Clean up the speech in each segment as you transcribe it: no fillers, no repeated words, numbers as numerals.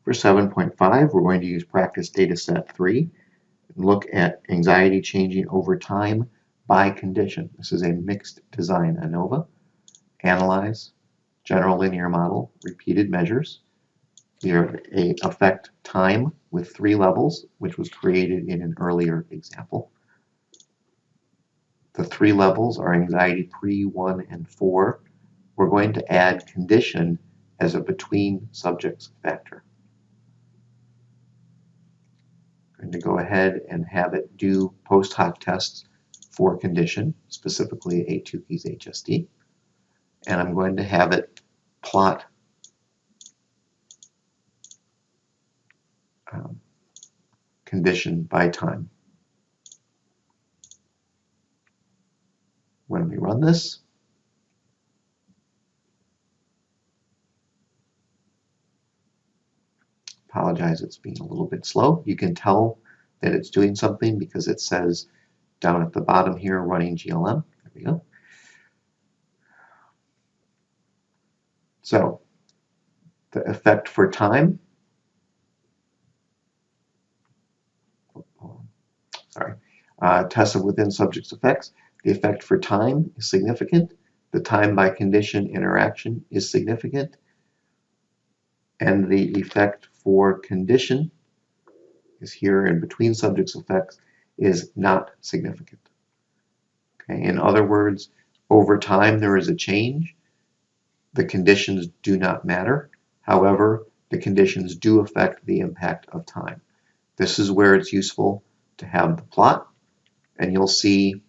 For 7.5, we're going to use practice data set 3 and look at anxiety changing over time by condition. This is a mixed design ANOVA. Analyze, general linear model, repeated measures. Here, affect time with 3 levels, which was created in an earlier example. The 3 levels are anxiety pre, 1, and 4. We're going to add condition as a between subjects factor. I'm going to go ahead and have it do post hoc tests for condition, specifically a Tukey's HSD. And I'm going to have it plot condition by time. When we run this, apologize, it's being a little bit slow. You can tell that it's doing something because it says down at the bottom here, running GLM. There we go. So the effect for time, tested within subjects' effects. The effect for time is significant. The time by condition interaction is significant. And the effect for condition is here in between subjects' effects is not significant. Okay. In other words, over time there is a change. The conditions do not matter. However, the conditions do affect the impact of time. This is where it's useful to have the plot, and you'll see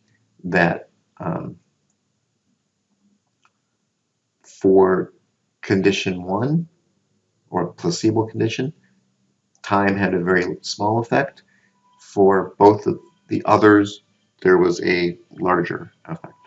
that for condition 1, or placebo condition, time had a very small effect. For both of the others, there was a larger effect.